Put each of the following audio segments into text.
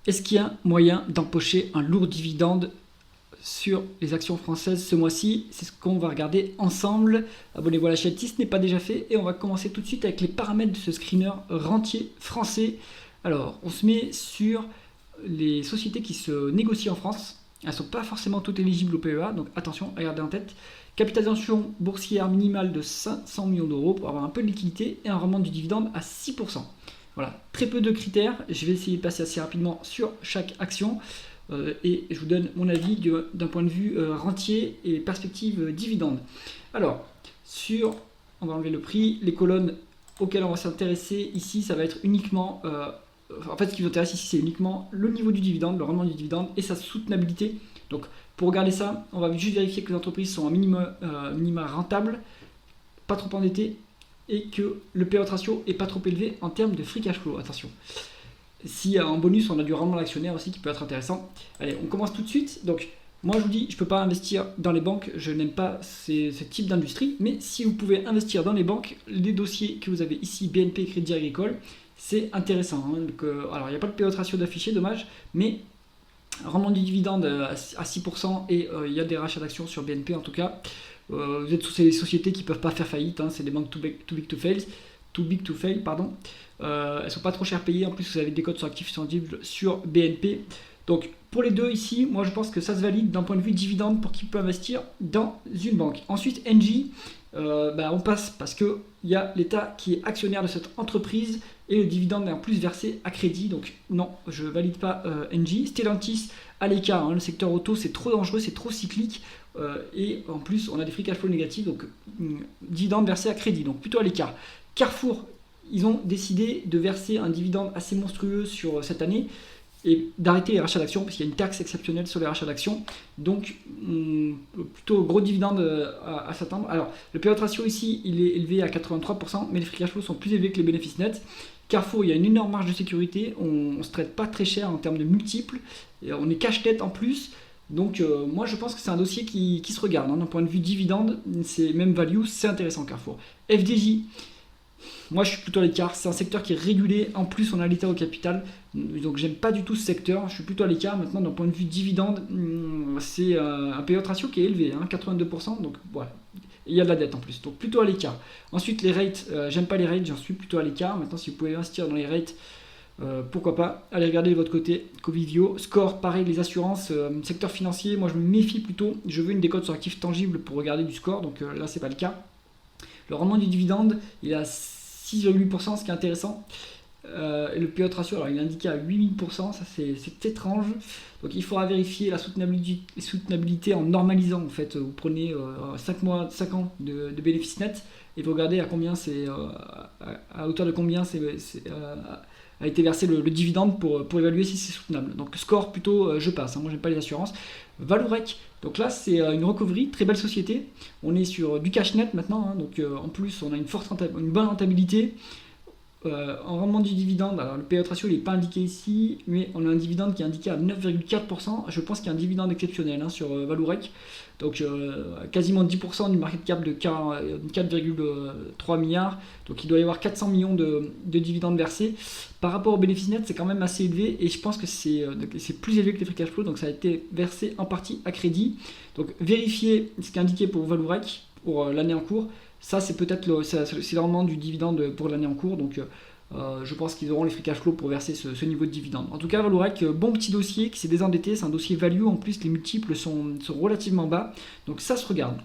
Est-ce qu'il y a moyen d'empocher un lourd dividende sur les actions françaises ce mois-ci? C'est ce qu'on va regarder ensemble. Abonnez-vous à la chaîne si ce n'est pas déjà fait. Et on va commencer tout de suite avec les paramètres de ce screener rentier français. Alors, on se met sur les sociétés qui se négocient en France. Elles ne sont pas forcément toutes éligibles au PEA, donc attention à garder en tête. Capitalisation boursière minimale de 500 millions d'euros pour avoir un peu de liquidité et un rendement du dividende à 6%. Voilà, très peu de critères. Je vais essayer de passer assez rapidement sur chaque action et je vous donne mon avis d'un point de vue rentier et perspective dividende. Alors, on va enlever le prix, les colonnes auxquelles on va s'intéresser ici, ça va être uniquement... en fait, ce qui vous intéresse ici, c'est uniquement le niveau du dividende, le rendement du dividende et sa soutenabilité. Donc, pour regarder ça, on va juste vérifier que les entreprises sont un minima rentable, pas trop endettées, et que le payout ratio est pas trop élevé en termes de free cash flow. Attention. Si en bonus, on a du rendement d'actionnaire aussi qui peut être intéressant. Allez, on commence tout de suite. Donc, moi, je vous dis, je ne peux pas investir dans les banques. Je n'aime pas ce type d'industrie. Mais si vous pouvez investir dans les banques, les dossiers que vous avez ici, BNP, Crédit Agricole, c'est intéressant. Hein. Donc, alors, il n'y a pas de payout ratio d'affiché, dommage. Mais rendement du dividende à 6% et il y a des rachats d'actions sur BNP en tout cas. Vous êtes sur ces sociétés qui ne peuvent pas faire faillite, hein, c'est des banques too big to fail, pardon. Elles ne sont pas trop chères payées, en plus vous avez des codes sur actifs sensibles sur BNP. Donc pour les deux ici, moi je pense que ça se valide d'un point de vue dividende pour qui peut investir dans une banque. Ensuite Engie, on passe parce qu'il y a l'État qui est actionnaire de cette entreprise et le dividende est en plus versé à crédit, donc non, je ne valide pas Engie. Stellantis à l'écart, hein, le secteur auto c'est trop dangereux, c'est trop cyclique. Et en plus on a des free cash flow négatifs, donc dividende versé à crédit, donc plutôt à l'écart. Carrefour, ils ont décidé de verser un dividende assez monstrueux sur cette année et d'arrêter les rachats d'actions parce qu'il y a une taxe exceptionnelle sur les rachats d'actions, donc plutôt gros dividende à s'attendre. Alors le payout ratio ici il est élevé à 83%, mais les free cash flow sont plus élevés que les bénéfices nets. Carrefour, il y a une énorme marge de sécurité, on ne se traite pas très cher en termes de multiples, et on est cash-tête en plus. Donc moi je pense que c'est un dossier qui se regarde. Hein. D'un point de vue dividende, c'est même value, c'est intéressant Carrefour. FDJ, moi je suis plutôt à l'écart, c'est un secteur qui est régulé, en plus on a l'État au capital, donc j'aime pas du tout ce secteur, je suis plutôt à l'écart. Maintenant d'un point de vue dividende, c'est un payout ratio qui est élevé, hein, 82%, donc voilà. Et il y a de la dette en plus, donc plutôt à l'écart. Ensuite les rates, j'aime pas les rates, j'en suis plutôt à l'écart. Maintenant si vous pouvez investir dans les rates, pourquoi pas, allez regarder de votre côté. Covivio, Score, pareil, les assurances, secteur financier, moi je me méfie plutôt, je veux une décote sur actifs tangibles pour regarder du Score, donc là c'est pas le cas. Le rendement du dividende, il est à 6,8%, ce qui est intéressant. Et le payout ratio, alors il est indiqué à 8000%, ça c'est étrange. Donc il faudra vérifier la soutenabilité en normalisant en fait. Vous prenez 5 ans de bénéfices nets et vous regardez à combien c'est, à hauteur de combien a été versé le dividende pour évaluer si c'est soutenable. Donc Score plutôt je passe, hein, moi j'aime pas les assurances. Valorec, donc là c'est une recovery, très belle société. On est sur du cash net maintenant, hein, donc en plus on a une bonne rentabilité. En rendement du dividende, alors le payout ratio il n'est pas indiqué ici, mais on a un dividende qui est indiqué à 9,4%. Je pense qu'il y a un dividende exceptionnel, hein, sur Valorec. Donc quasiment 10% du market cap de 4,3 milliards. Donc il doit y avoir 400 millions de dividendes versés. Par rapport au bénéfice net, c'est quand même assez élevé et je pense que c'est plus élevé que les free cash flow. Donc ça a été versé en partie à crédit. Donc vérifiez ce qui est indiqué pour Valorec pour l'année en cours. Ça, c'est peut-être le rendement du dividende pour l'année en cours. Donc, je pense qu'ils auront les free cash flow pour verser ce niveau de dividende. En tout cas, Valorec, bon petit dossier qui s'est désendetté. C'est un dossier value. En plus, les multiples sont relativement bas. Donc, ça se regarde.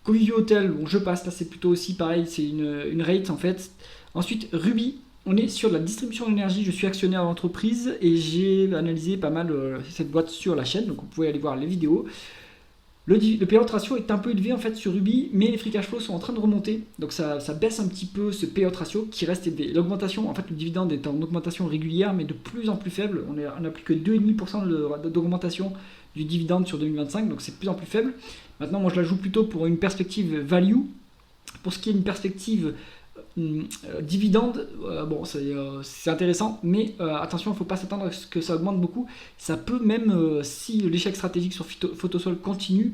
Covivio Hotel, bon, je passe. Là, c'est plutôt aussi pareil. C'est une rate en fait. Ensuite, Ruby. On est sur la distribution d'énergie. Je suis actionnaire de l'entreprise et j'ai analysé pas mal cette boîte sur la chaîne. Donc, vous pouvez aller voir les vidéos. Le payout ratio est un peu élevé en fait sur Ruby, mais les free cash flow sont en train de remonter, donc ça baisse un petit peu ce payout ratio qui reste élevé. L'augmentation, en fait le dividende est en augmentation régulière, mais de plus en plus faible. On n'a plus que 2,5% d'augmentation du dividende sur 2025, donc c'est de plus en plus faible. Maintenant, moi je la joue plutôt pour une perspective value. Pour ce qui est une perspective dividende, bon c'est intéressant, mais attention, il ne faut pas s'attendre à ce que ça augmente beaucoup. Ça peut même, si l'échec stratégique sur Photosol continue,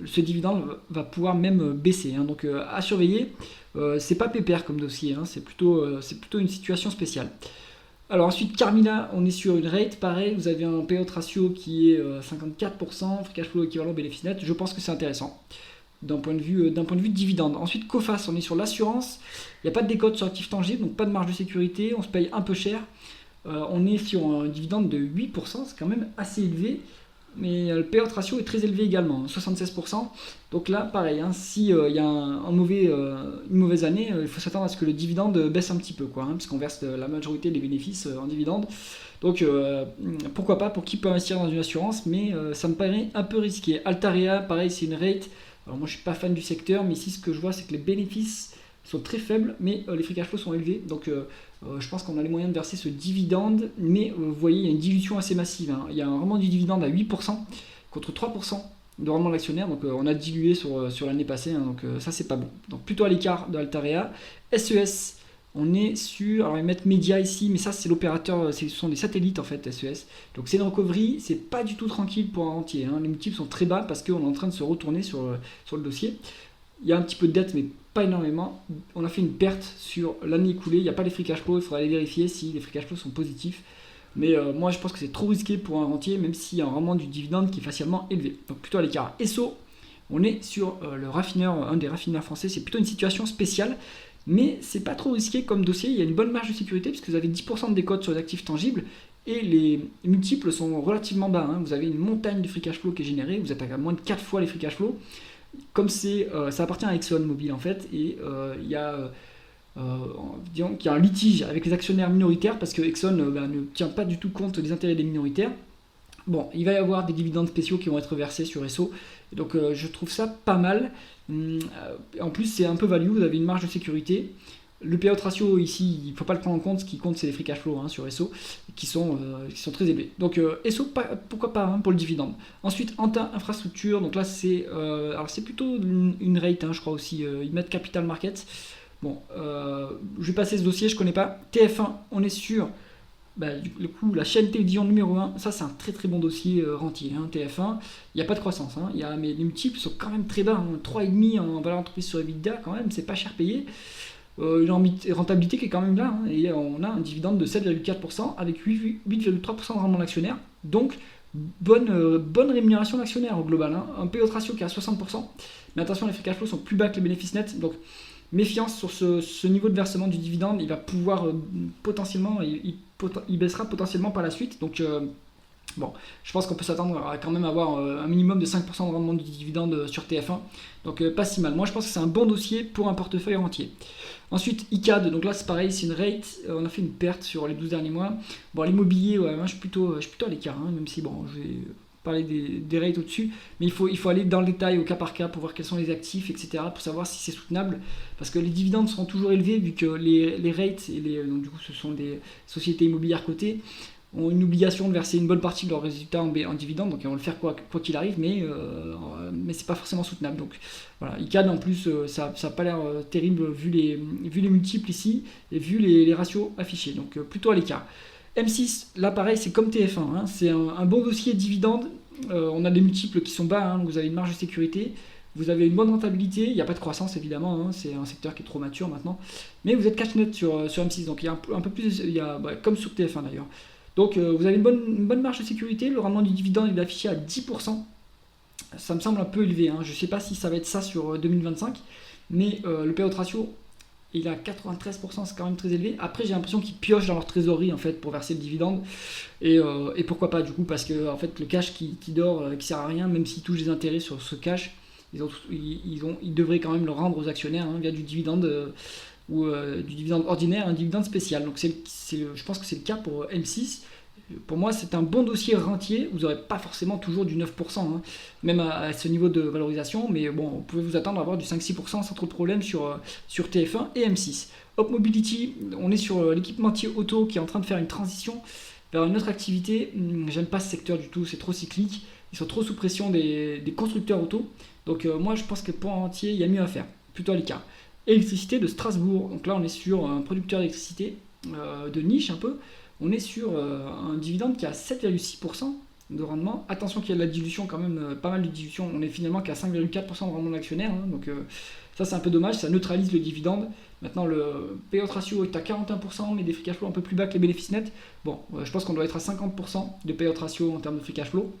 ce dividende va pouvoir même baisser, hein. Donc à surveiller. C'est pas pépère comme dossier, hein. C'est plutôt une situation spéciale. Alors ensuite, Carmila, on est sur une rate, pareil, vous avez un payout ratio qui est 54%, free cash flow équivalent bénéfice net, je pense que c'est intéressant d'un point de vue dividende. Ensuite, Coface, on est sur l'assurance, il n'y a pas de décote sur actifs tangibles, donc pas de marge de sécurité, on se paye un peu cher. On est sur un dividende de 8%, c'est quand même assez élevé, mais le payout ratio est très élevé également, 76%. Donc là, pareil, hein, si il y a une mauvaise année, il faut s'attendre à ce que le dividende baisse un petit peu, quoi, hein, puisqu'on verse la majorité des bénéfices en dividende. Donc pourquoi pas pour qui peut investir dans une assurance, mais ça me paraît un peu risqué. Altarea, pareil, c'est une rate. Alors moi je suis pas fan du secteur, mais ici ce que je vois c'est que les bénéfices sont très faibles, mais les free cash flow sont élevés. Donc je pense qu'on a les moyens de verser ce dividende, mais vous voyez il y a une dilution assez massive, hein. Il y a un rendement du dividende à 8% contre 3% de rendement de l'actionnaire, donc on a dilué sur l'année passée, hein, donc ça c'est pas bon. Donc plutôt à l'écart de Altarea. SES, on est sur, alors ils mettent média ici, mais ça c'est l'opérateur, ce sont des satellites en fait, SES. Donc c'est une recovery, c'est pas du tout tranquille pour un rentier, hein. Les multiples sont très bas parce qu'on est en train de se retourner sur le dossier. Il y a un petit peu de dette, mais pas énormément. On a fait une perte sur l'année écoulée, il n'y a pas les free cash flow, il faudra aller vérifier si les free cash flow sont positifs. Mais moi je pense que c'est trop risqué pour un rentier, même s'il y a un rendement du dividende qui est facialement élevé. Donc plutôt à l'écart. Esso, on est sur le raffineur, un des raffineurs français, c'est plutôt une situation spéciale. Mais c'est pas trop risqué comme dossier, il y a une bonne marge de sécurité puisque vous avez 10% de décote sur les actifs tangibles et les multiples sont relativement bas, hein. Vous avez une montagne de free cash flow qui est générée, vous êtes à moins de 4 fois les free cash flow. Comme ça appartient à ExxonMobil en fait, et il y a disons qu'il y a un litige avec les actionnaires minoritaires parce que Exxon ne tient pas du tout compte des intérêts des minoritaires. Bon, il va y avoir des dividendes spéciaux qui vont être versés sur Esso, donc je trouve ça pas mal. En plus, c'est un peu value, vous avez une marge de sécurité. Le payout ratio ici, il ne faut pas le prendre en compte, ce qui compte c'est les free cash flow, hein, sur Esso, qui sont très élevés. Donc Esso, pourquoi pas, hein, pour le dividende. Ensuite, Anta Infrastructure, donc là c'est plutôt une rate, hein, je crois aussi, ils mettent Capital Market. Bon, je vais passer ce dossier, je connais pas. TF1, on est sur du coup, la chaîne télévision numéro 1, ça c'est un très très bon dossier rentier, hein, TF1, il n'y a pas de croissance, hein, mais les multiples sont quand même très bas, hein, 3,5 en valeur d'entreprise sur EBITDA, quand même, c'est pas cher payé, une rentabilité qui est quand même là, hein, et on a un dividende de 7,4% avec 8,3% de rendement d'actionnaire, donc bonne rémunération d'actionnaire au global, hein, un payout ratio qui est à 60%, mais attention, les free cash flow sont plus bas que les bénéfices nets, donc méfiance sur ce niveau de versement du dividende, il va pouvoir potentiellement, il baissera potentiellement par la suite. Donc bon, je pense qu'on peut s'attendre à quand même avoir un minimum de 5% de rendement du dividende sur TF1. Donc pas si mal. Moi je pense que c'est un bon dossier pour un portefeuille entier. Ensuite ICAD, donc là c'est pareil, c'est une rate, on a fait une perte sur les 12 derniers mois. Bon, l'immobilier, ouais, moi je suis plutôt à l'écart, hein, même si bon, je vais parler des rates au-dessus, mais il faut aller dans le détail au cas par cas pour voir quels sont les actifs, etc., pour savoir si c'est soutenable, parce que les dividendes seront toujours élevés vu que les rates, donc du coup ce sont des sociétés immobilières cotées, ont une obligation de verser une bonne partie de leurs résultats en dividendes, donc ils vont le faire quoi qu'il arrive, mais c'est pas forcément soutenable. Donc voilà, ICAD en plus, ça n'a pas l'air terrible vu les multiples ici, et vu les ratios affichés, donc plutôt à l'écart. M6, là pareil, c'est comme TF1, hein, c'est un bon dossier dividende, on a des multiples qui sont bas, hein, vous avez une marge de sécurité, vous avez une bonne rentabilité, il n'y a pas de croissance évidemment, hein, c'est un secteur qui est trop mature maintenant, mais vous êtes cash net sur M6, donc il y a un peu plus, comme sur TF1 d'ailleurs. Donc vous avez une bonne marge de sécurité, le rendement du dividende est affiché à 10%, ça me semble un peu élevé, hein, je ne sais pas si ça va être ça sur 2025, mais le payout ratio, il a 93%, c'est quand même très élevé. Après, j'ai l'impression qu'ils piochent dans leur trésorerie en fait pour verser le dividende. Et pourquoi pas du coup, parce que en fait, le cash qui dort, qui sert à rien, même s'ils touchent des intérêts sur ce cash, ils devraient quand même le rendre aux actionnaires, hein, via du dividende ou du dividende ordinaire, un dividende spécial. Donc je pense que c'est le cas pour M6. Pour moi, c'est un bon dossier rentier. Vous n'aurez pas forcément toujours du 9%, hein, même à ce niveau de valorisation, mais bon, vous pouvez vous attendre à avoir du 5-6% sans trop de problème sur TF1 et M6. Hop Mobility, on est sur l'équipementier auto qui est en train de faire une transition vers une autre activité. J'aime pas ce secteur du tout, c'est trop cyclique. Ils sont trop sous pression des constructeurs auto. Donc moi, je pense que pour un rentier, il y a mieux à faire, plutôt à l'écart. Électricité de Strasbourg. Donc là, on est sur un producteur d'électricité de niche un peu. On est sur un dividende qui est à 7,6%, de rendement. Attention qu'il y a de la dilution quand même, pas mal de dilution. On est finalement qu'à 5,4% de rendement d'actionnaire. Hein, donc ça c'est un peu dommage, ça neutralise le dividende. Maintenant le payout ratio est à 41%, mais des free cash flow un peu plus bas que les bénéfices nets. Bon, je pense qu'on doit être à 50% de payout ratio en termes de free cash flow.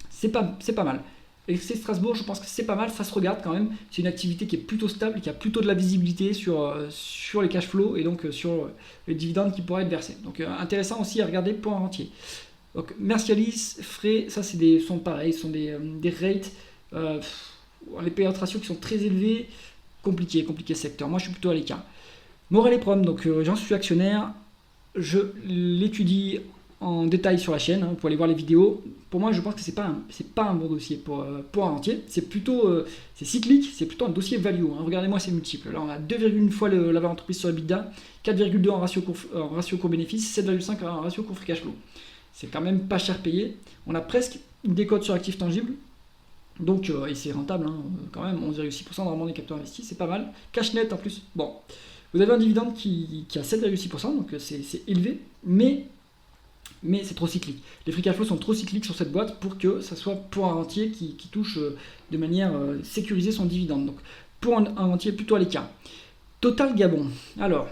C'est pas mal. FC Strasbourg, je pense que c'est pas mal, ça se regarde quand même. C'est une activité qui est plutôt stable, qui a plutôt de la visibilité sur les cash flows et donc sur les dividendes qui pourraient être versés. Donc intéressant aussi à regarder pour un rentier. Donc Mercialis, Frey, ça sont pareils, sont des rates, les payouts ratios qui sont très élevés, compliqué ce secteur. Moi je suis plutôt à l'écart. Morel et Prom, donc j'en suis actionnaire, je l'étudie en détail sur la chaîne, hein, vous pouvez aller voir les vidéos. Pour moi, je pense que c'est pas un bon dossier pour un rentier. C'est plutôt c'est cyclique, c'est plutôt un dossier value. Hein. Regardez-moi ces multiples. Là, on a 2,1 fois la valeur entreprise sur EBITDA, 4,2 en ratio court-bénéfice, 7,5 en ratio court free cash flow. C'est quand même pas cher payé. On a presque une décote sur actifs tangibles. Donc, et c'est rentable, hein, quand même, 11,6% de rendement des capitaux investis, c'est pas mal. Cash net en plus. Bon, vous avez un dividende qui a 7,6%, donc c'est élevé, mais c'est trop cyclique. Les free cash flow sont trop cycliques sur cette boîte pour que ça soit pour un rentier qui touche de manière sécurisée son dividende. Donc pour un rentier plutôt à l'écart. Total Gabon. Alors,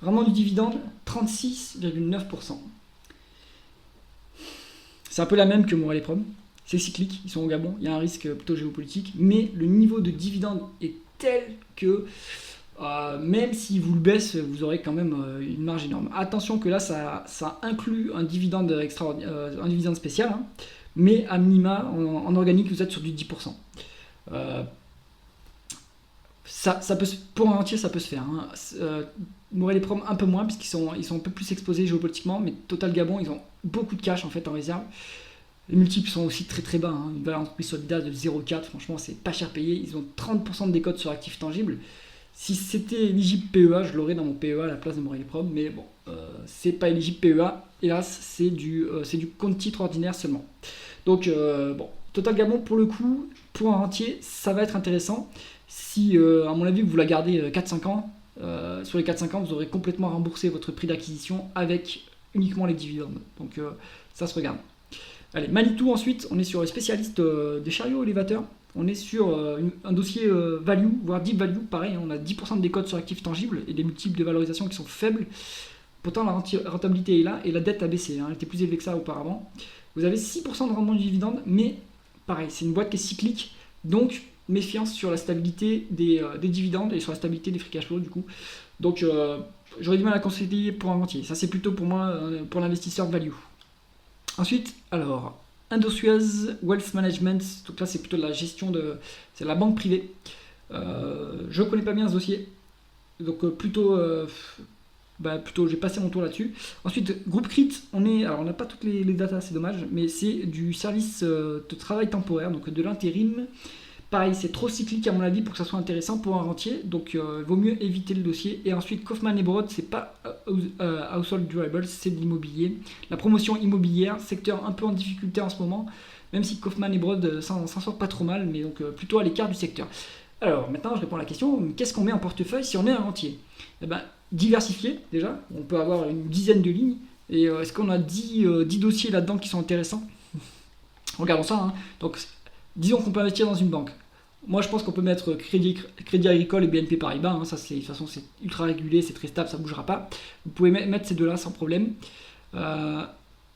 rendement du dividende, 36,9%. C'est un peu la même que Morel et Prom. C'est cyclique, ils sont au Gabon, il y a un risque plutôt géopolitique, mais le niveau de dividende est tel que même si vous le baisse, vous aurez quand même une marge énorme. Attention que là, ça inclut un dividende un dividende spécial, hein, mais à minima, en organique, vous êtes sur du 10%. Ça peut, pour un entier, ça peut se faire. Hein. Morel et Prom un peu moins, puisqu'ils sont un peu plus exposés géopolitiquement, mais Total Gabon, ils ont beaucoup de cash en fait en réserve. Les multiples sont aussi très très bas, hein. Une valeur entreprise sur EBITDA de 0,4, franchement, c'est pas cher payé. Ils ont 30% de décote sur actifs tangibles. Si c'était éligible PEA, je l'aurais dans mon PEA à la place de Morel et Prom, mais bon, c'est pas éligible PEA, hélas, c'est du compte titre ordinaire seulement. Donc, bon, Total Gabon, pour le coup, pour un rentier, ça va être intéressant. Si, à mon avis, vous la gardez 4-5 ans, sur les 4-5 ans, vous aurez complètement remboursé votre prix d'acquisition avec uniquement les dividendes. Donc, ça se regarde. Allez, Manitou ensuite, on est sur les spécialistes des chariots élévateurs. On est sur un dossier value, voire deep value, pareil, on a 10% de décote sur actifs tangibles et des multiples de valorisation qui sont faibles. Pourtant, la rentabilité est là et la dette a baissé, hein, elle était plus élevée que ça auparavant. Vous avez 6% de rendement du dividende, mais pareil, c'est une boîte qui est cyclique, donc méfiance sur la stabilité des dividendes et sur la stabilité des free cash flow du coup. Donc j'aurais du mal à conseiller pour un rentier. Ça c'est plutôt pour moi, pour l'investisseur value. Ensuite, alors, Indosuez Wealth Management, donc là c'est plutôt de la gestion c'est de la banque privée. Je ne connais pas bien ce dossier, donc plutôt j'ai passé mon tour là-dessus. Ensuite, Groupe Crit, on n'a pas toutes les datas, c'est dommage, mais c'est du service de travail temporaire, donc de l'intérim. Pareil, c'est trop cyclique à mon avis pour que ça soit intéressant pour un rentier, donc il vaut mieux éviter le dossier. Et ensuite, Kaufmann et Broad, c'est pas Household Durables, c'est de l'immobilier. La promotion immobilière, secteur un peu en difficulté en ce moment, même si Kaufmann et Broad s'en sortent pas trop mal, mais donc plutôt à l'écart du secteur. Alors maintenant, je réponds à la question, qu'est-ce qu'on met en portefeuille si on est un rentier ? Eh ben, diversifier déjà, on peut avoir une dizaine de lignes, et est-ce qu'on a 10 dossiers là-dedans qui sont intéressants ? Regardons ça, hein. Donc, disons qu'on peut investir dans une banque. Moi, je pense qu'on peut mettre Crédit Agricole et BNP Paribas. Hein. Ça, de toute façon, c'est ultra régulé, c'est très stable, ça ne bougera pas. Vous pouvez mettre ces deux-là sans problème.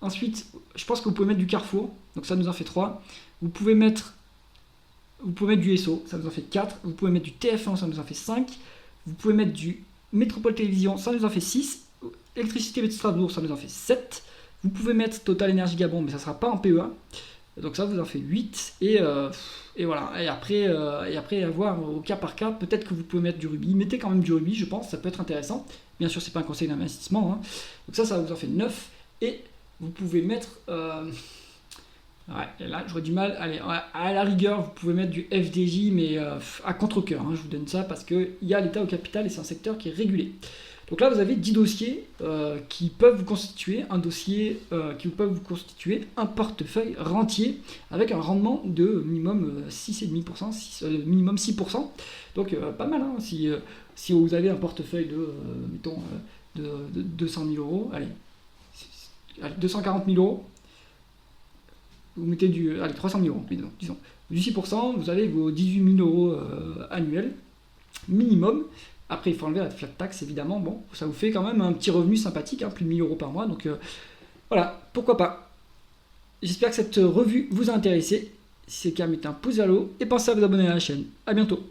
Ensuite, je pense que vous pouvez mettre du Carrefour. Donc ça nous en fait 3. Vous pouvez mettre du SO, ça nous en fait 4. Vous pouvez mettre du TF1, ça nous en fait 5. Vous pouvez mettre du Métropole Télévision, ça nous en fait 6. Électricité de Strasbourg, ça nous en fait 7. Vous pouvez mettre Total Énergie Gabon, mais ça ne sera pas en PEA. Donc ça vous en fait 8 et voilà. Et après à voir au cas par cas, peut-être que vous pouvez mettre du rubis. Mettez quand même du rubis, je pense, ça peut être intéressant. Bien sûr, c'est pas un conseil d'investissement. Hein. Donc ça vous en fait 9. Et vous pouvez mettre... ouais, là j'aurais du mal. Allez, à la rigueur, vous pouvez mettre du FDJ, mais à contre-cœur. Hein, je vous donne ça parce qu'il y a l'État au capital et c'est un secteur qui est régulé. Donc là, vous avez 10 dossiers qui peuvent vous constituer un portefeuille rentier avec un rendement de minimum 6,5%, minimum 6%. Donc pas mal, hein, si vous avez un portefeuille de 200 000 euros, allez 240 000 euros, vous mettez allez, 300 000 euros, disons, du 6%, vous avez vos 18 000 euros annuels minimum. Après, il faut enlever la flat tax, évidemment. Bon, ça vous fait quand même un petit revenu sympathique, hein, plus de 1 000 euros par mois. Donc voilà, pourquoi pas. J'espère que cette revue vous a intéressé. Si c'est le cas, mettez un pouce vers le haut et pensez à vous abonner à la chaîne. A bientôt.